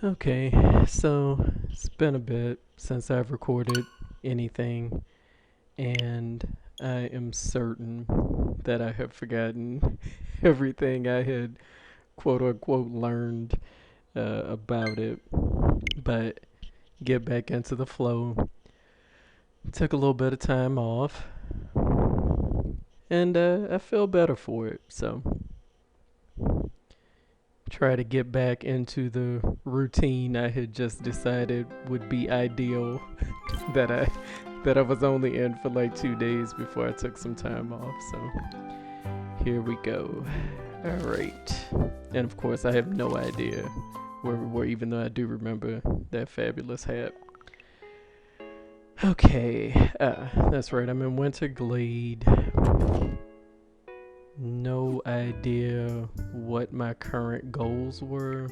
Okay, so it's been a bit since I've recorded anything, and I am certain that I have forgotten everything I had quote unquote learned about it. But get back into the flow. Took a little bit of time off, and I feel better for it. So try to get back into the routine I had just decided would be ideal that I was only in for like 2 days before I took some time off. So here we go. All right, and of course I have no idea where we were, even though I do remember that fabulous hat. Okay, that's right. I'm in Winter Glade. No idea what my current goals were.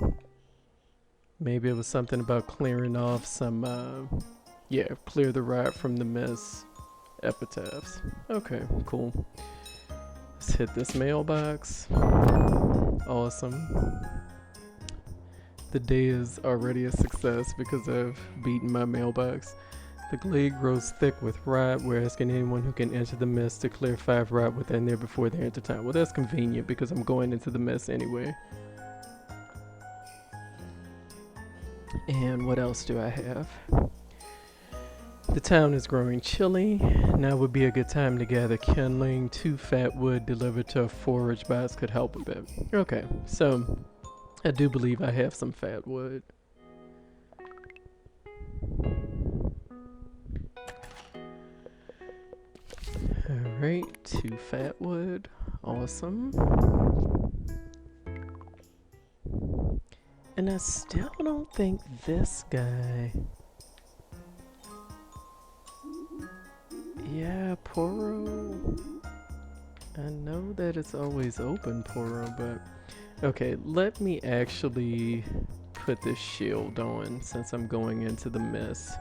Maybe it was something about clearing off some, clear the rot from the mess epitaphs. Okay, cool. Let's hit this mailbox. Awesome. The day is already a success because I've beaten my mailbox. The glade grows thick with rot. We're asking anyone who can enter the mist to clear 5 rot within there before they enter town. Well, that's convenient because I'm going into the mist anyway. And what else do I have? The town is growing chilly. Now would be a good time to gather kindling. 2 fat wood delivered to a forage box could help a bit. Okay, so I do believe I have some fat wood. Alright, 2 fat wood. Awesome. And I still don't think this guy... Yeah, Poro. I know that it's always open, Poro, but... Okay, let me actually put this shield on since I'm going into the mist.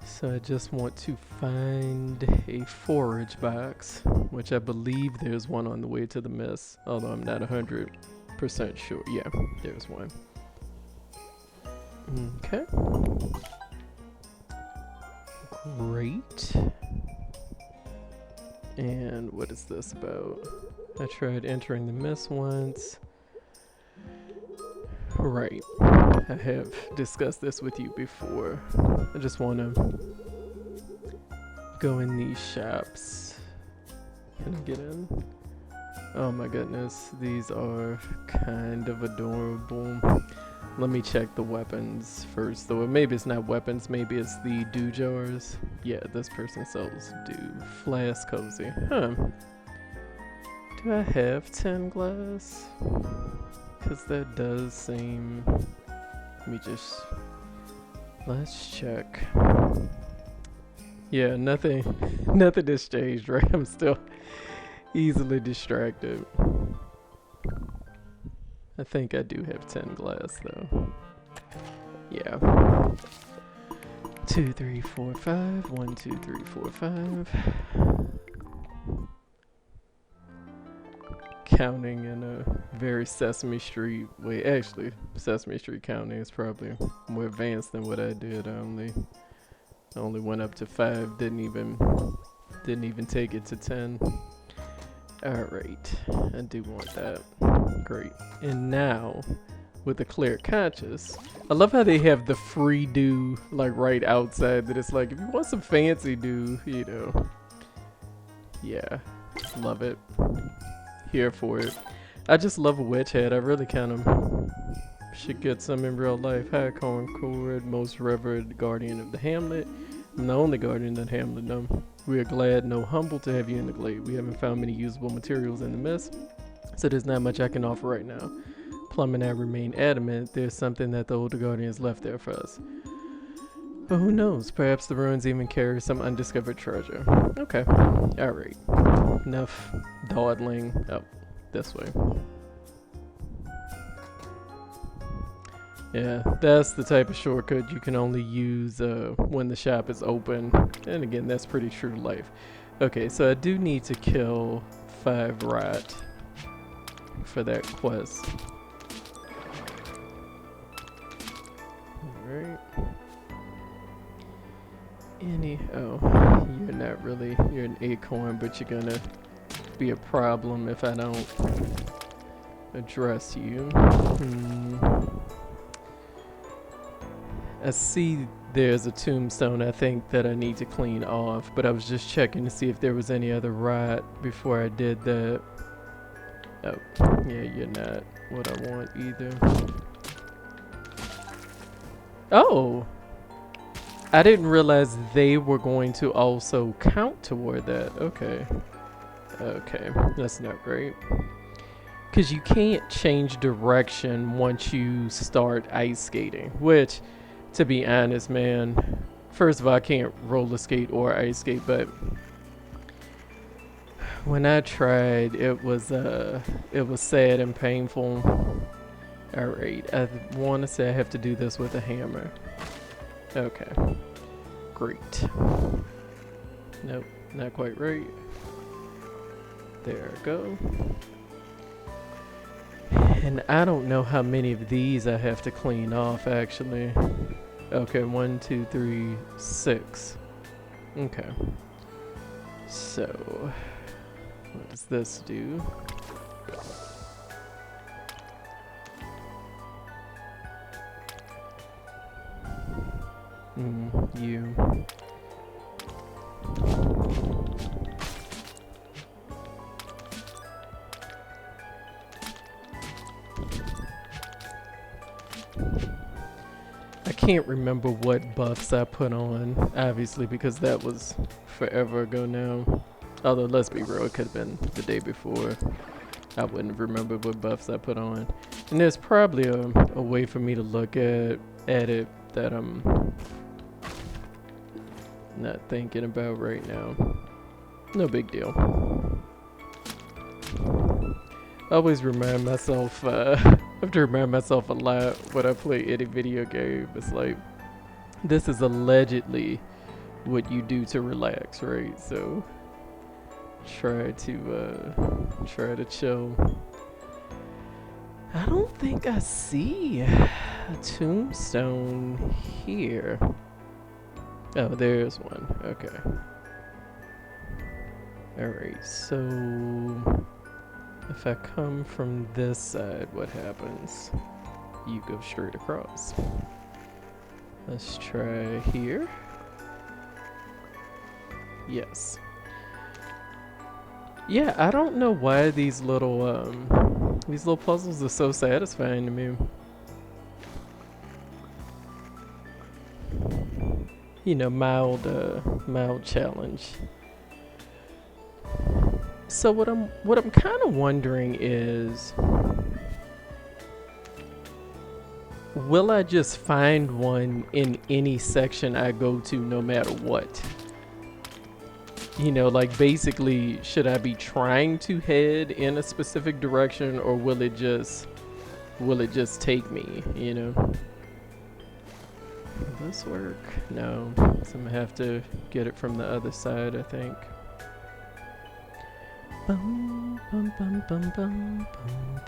So I just want to find a forage box, which I believe there's one on the way to the mist, although I'm not 100% sure. Yeah, there's one. Okay. Great. And what is this about? I tried entering the mist once. Right. I have discussed this with you before. I just want to go in these shops. Can I get in? Oh my goodness, these are kind of adorable. Let me check the weapons first, though. Maybe it's not weapons, maybe it's the dew jars. Yeah, this person sells dew. Flask cozy. Huh. Do I have 10 glass? Because that does seem... Let me just... Let's check. Yeah, nothing has changed, right? I'm still easily distracted. I think I do have 10 glass, though. Yeah. 2, 3, 4, 5. 1, 2, 3, 4, 5. Counting in a very Sesame Street way. Actually, Sesame Street counting is probably more advanced than what I did. I only went up to 5. Didn't even take it to 10. Alright, I do want that. Great. And now, with the clear conscious, I love how they have the free dew like right outside, that it's like, if you want some fancy dew, you know. Yeah, love it. Here for it. I just love a witch hat. I really kind of should get some in real life. High Concord, most revered guardian of the hamlet. I'm the only guardian of the hamlet, no. We are glad, no humble, to have you in the glade. We haven't found many usable materials in the mist, so there's not much I can offer right now. Plum and I remain adamant there's something that the older guardians left there for us. But who knows? Perhaps the ruins even carry some undiscovered treasure. Okay. Alright. Enough dawdling. Oh, this way. Yeah, that's the type of shortcut you can only use when the shop is open. And again, that's pretty true to life. Okay, so I do need to kill 5 rot for that quest. Alright. Oh, you're not really, you're an acorn, but you're gonna be a problem if I don't address you. I see there's a tombstone I think that I need to clean off, but I was just checking to see if there was any other rot before I did that. Oh, yeah, you're not what I want either. Oh! I didn't realize they were going to also count toward that. Okay. Okay, that's not great. Because you can't change direction once you start ice skating, which, to be honest, man, first of all, I can't roller skate or ice skate, but when I tried, it was sad and painful. Alright, I want to say I have to do this with a hammer. Okay. Great. Nope, not quite right. There we go. And I don't know how many of these I have to clean off, actually. Okay, 1, 2, 3, 6. Okay. So, what does this do? You. I can't remember what buffs I put on, obviously, because that was forever ago now. Although, let's be real, it could have been the day before. I wouldn't remember what buffs I put on. And there's probably a way for me to look at it that I'm not thinking about right now. No big deal. I always remind myself, I have to remind myself a lot when I play any video game. It's like, this is allegedly what you do to relax, right? So try to chill. I don't think I see a tombstone here. Oh, there's one. Okay. Alright, so if I come from this side, what happens? You go straight across. Let's try here. Yes. Yeah, I don't know why these little puzzles are so satisfying to me. You know, mild challenge. So what I'm kind of wondering is, will I just find one in any section I go to no matter what? You know, like basically, should I be trying to head in a specific direction, or will it just take me, you know? Will this work? No, so I'm gonna have to get it from the other side, I think. Bum, bum, bum, bum, bum,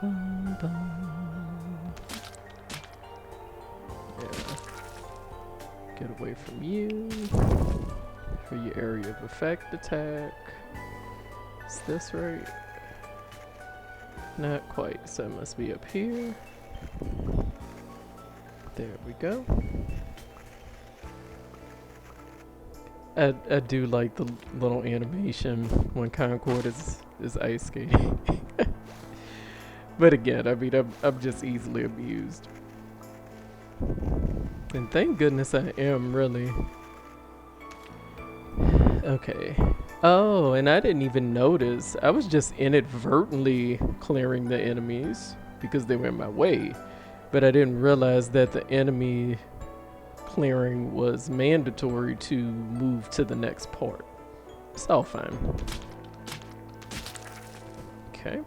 bum, bum, bum. Yeah. Get away from you. For your area of effect attack. Is this right? Not quite, so it must be up here. There we go. I do like the little animation when Concord is ice skating. But again, I mean, I'm just easily amused. And thank goodness I am, really. Okay. Oh, and I didn't even notice. I was just inadvertently clearing the enemies because they were in my way. But I didn't realize that the enemy clearing was mandatory to move to the next part. It's all fine. Okay.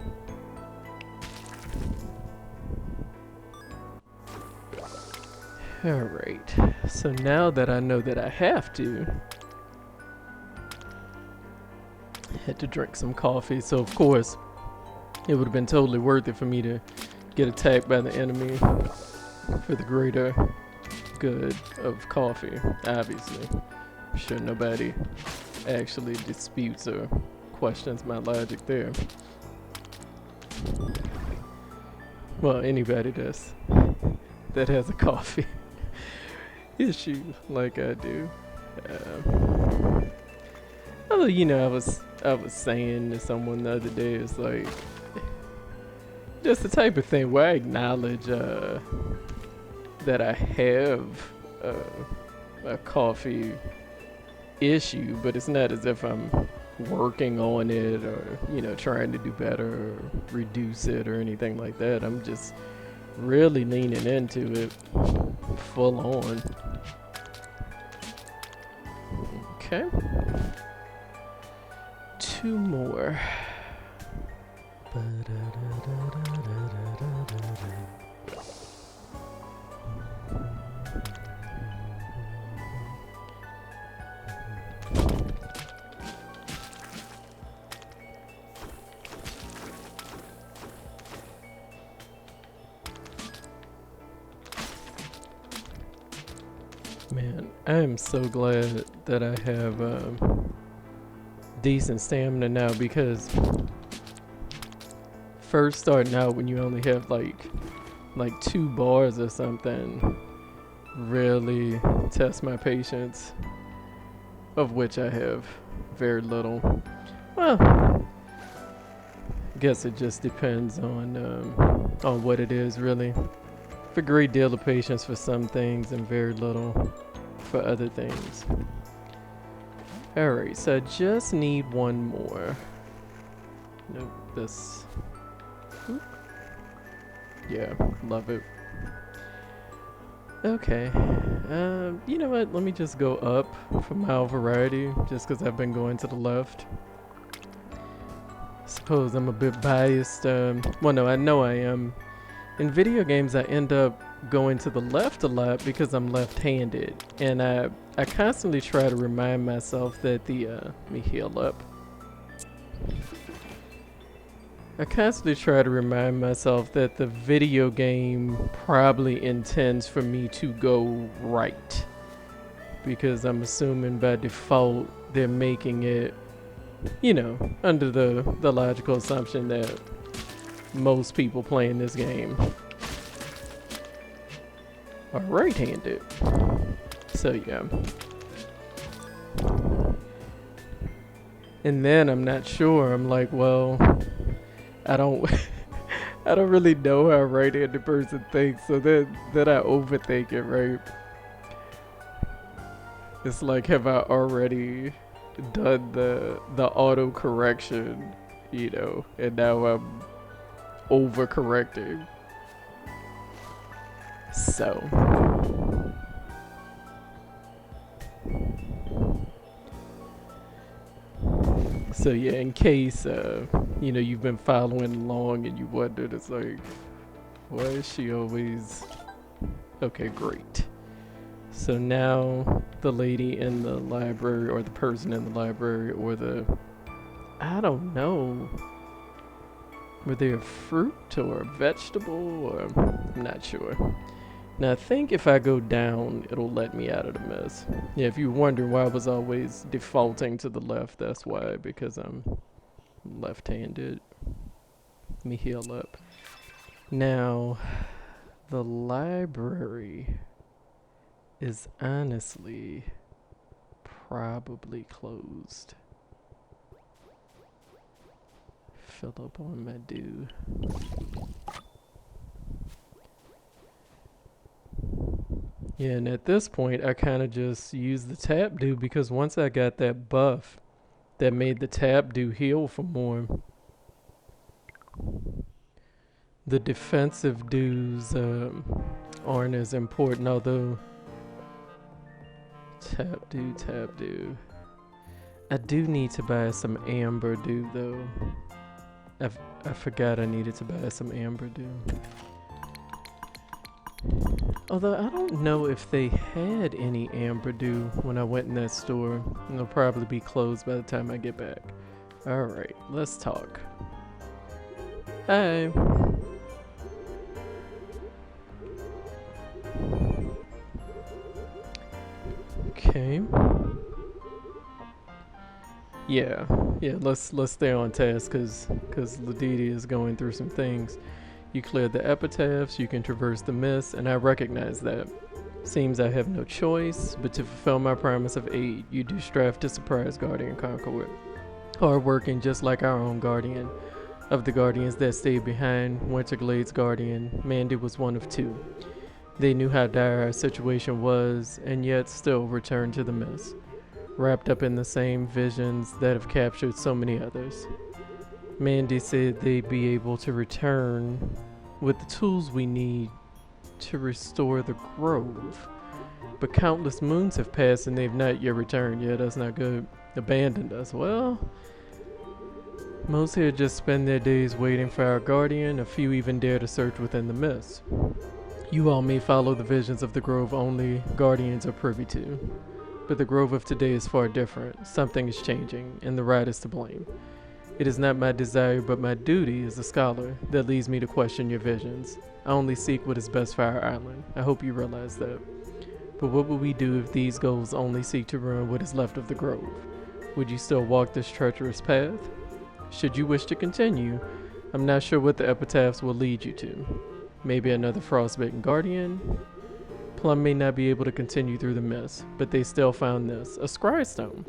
Alright. So now that I know that I have to, had to drink some coffee, so of course it would have been totally worth it for me to get attacked by the enemy for the greater good of coffee, obviously. I'm sure nobody actually disputes or questions my logic there. Well, anybody that has a coffee issue like I do. Although, you know, I was saying to someone the other day, it's like just the type of thing where I acknowledge that I have a coffee issue, but it's not as if I'm working on it or, you know, trying to do better or reduce it or anything like that. I'm just really leaning into it full on. Okay. 2 more. Man, I am so glad that I have decent stamina now, because first starting out when you only have like 2 bars or something really test my patience, of which I have very little. Well, I guess it just depends on what it is, really. A great deal of patience for some things and very little for other things. Alright, so I just need 1 more. Nope, this. Oop. Yeah, love it. Okay, you know what? Let me just go up for mile variety, just because I've been going to the left. Suppose I'm a bit biased. Well, no, I know I am. In video games, I end up going to the left a lot because I'm left-handed, and I constantly try to remind myself that the let me heal up. I constantly try to remind myself that the video game probably intends for me to go right, because I'm assuming by default they're making it, you know, under the logical assumption that most people playing this game are right-handed. So yeah. And then I'm not sure. I'm like, well, I don't I don't really know how a right-handed person thinks, so then I overthink it, right? It's like, have I already done the auto correction, you know, and now I'm overcorrecting. So yeah, in case you know, you've been following along and you wondered, it's like, why is she always okay? Great. So now the lady in the library, or the person in the library, or the, I don't know, were they a fruit or a vegetable, or I'm not sure. Now I think if I go down, it'll let me out of the mess. Yeah, if you're wondering why I was always defaulting to the left, that's why, because I'm left-handed. Let me heal up. Now, the library is honestly probably closed. Fill up on my dew. Yeah, and at this point, I kind of just used the tap dew, because once I got that buff that made the tap dew heal for more, the defensive dews aren't as important, although tap dew. I do need to buy some amber dew though. I forgot I needed to buy some amber dew. Although I don't know if they had any amber dew when I went in that store. They'll probably be closed by the time I get back. Alright, let's talk. Hi. Okay. Yeah, let's stay on task because Ladidi is going through some things. You cleared the epitaphs, you can traverse the mist, and I recognize that. Seems I have no choice, but to fulfill my promise of aid, you do strive to surprise Guardian Concord. Hard working just like our own Guardian. Of the Guardians that stayed behind, Winterglade's Guardian, Mandy was one of two. They knew how dire our situation was, and yet still returned to the mist, wrapped up in the same visions that have captured so many others. Mandy said they'd be able to return with the tools we need to restore the grove. But countless moons have passed and they've not yet returned. Yeah, that's not good. Abandoned us. Well, most here just spend their days waiting for our guardian. A few even dare to search within the mist. You all may follow the visions of the grove only guardians are privy to. But the grove of today is far different. Something is changing, and the rat is to blame. It is not my desire, but my duty as a scholar that leads me to question your visions. I only seek what is best for our island. I hope you realize that. But what would we do if these goals only seek to ruin what is left of the grove? Would you still walk this treacherous path? Should you wish to continue, I'm not sure what the epitaphs will lead you to. Maybe another frostbitten guardian? Plum may not be able to continue through the mist, but they still found this, a scry stone,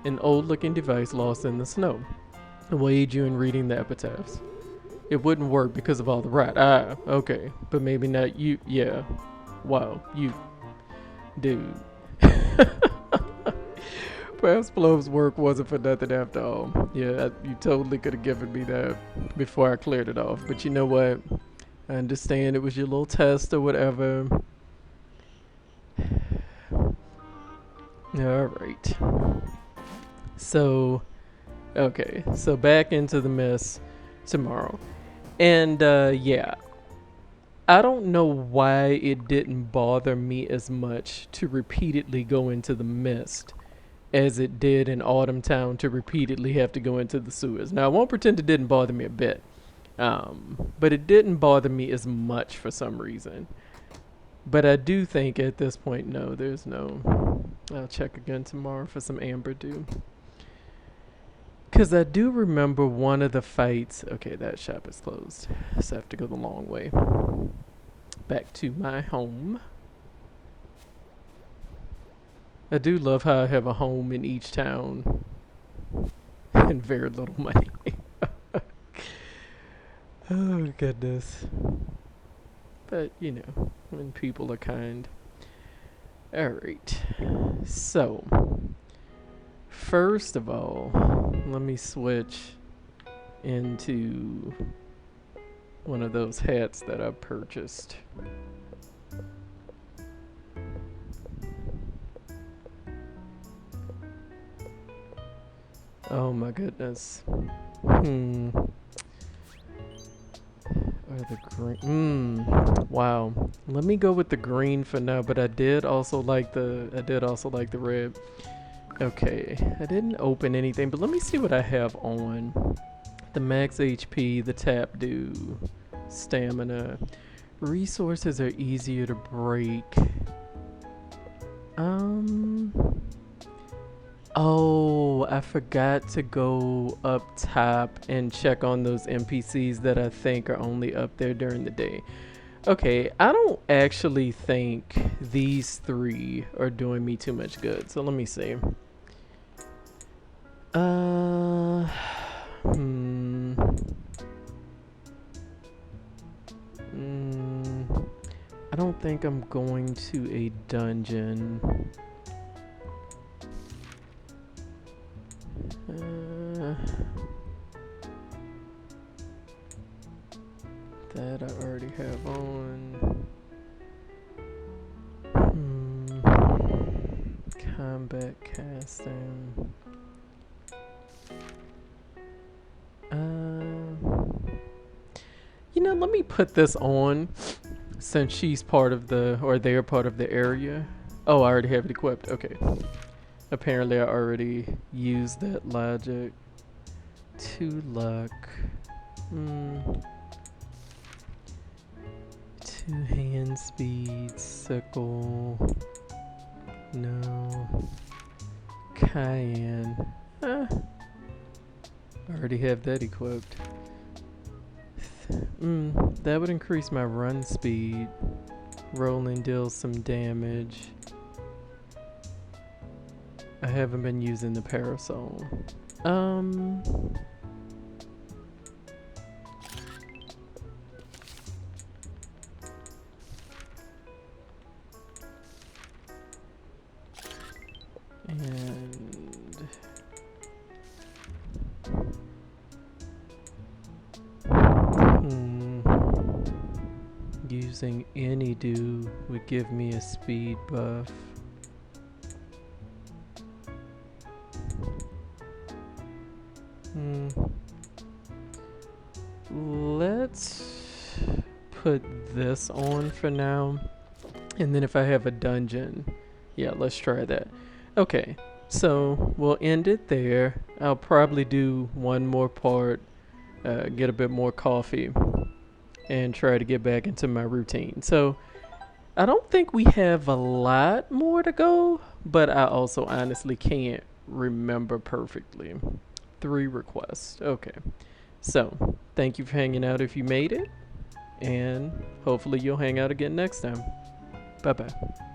an old-looking device lost in the snow. It will aid you in reading the epitaphs. It wouldn't work because of all the rat. Ah, okay. But maybe not you. Yeah. Wow. You. Dude. Perhaps Plum's work wasn't for nothing after all. Yeah, you totally could have given me that before I cleared it off. But you know what? I understand it was your little test or whatever. Alright. So... okay, so back into the mist tomorrow. And yeah, I don't know why it didn't bother me as much to repeatedly go into the mist as it did in Autumn Town to repeatedly have to go into the sewers. Now, I won't pretend it didn't bother me a bit, but it didn't bother me as much for some reason. But I do think at this point, no, there's no... I'll check again tomorrow for some amber dew. Because I do remember one of the fights... okay, that shop is closed. So I have to go the long way. Back to my home. I do love how I have a home in each town. And very little money. Oh, goodness. But, you know, when people are kind. Alright. So... first of all, let me switch into one of those hats that I purchased. Oh my goodness. Or the green. Wow. Let me go with the green for now, but I did also like the red. Okay, I didn't open anything, but let me see what I have on. The max HP, the tap dew, stamina. Resources are easier to break. Oh, I forgot to go up top and check on those NPCs that I think are only up there during the day. Okay, I don't actually think these three are doing me too much good, so let me see. I don't think I'm going to a dungeon. That I already have on. Combat casting. You know, let me put this on since she's part of the, or they're part of the area. Oh, I already have it equipped. Okay. Apparently I already used that logic. 2 luck. 2 hand speed, sickle. No. Cayenne. I already have that equipped. That would increase my run speed. Rolling deals some damage. I haven't been using the parasol. Using any dew would give me a speed buff. Let's put this on for now. And then if I have a dungeon, yeah, let's try that. Okay, so we'll end it there. I'll probably do one more part, get a bit more coffee, and try to get back into my routine. So I don't think we have a lot more to go, but I also honestly can't remember perfectly. 3 requests. Okay. So thank you for hanging out if you made it, and hopefully you'll hang out again next time. Bye bye.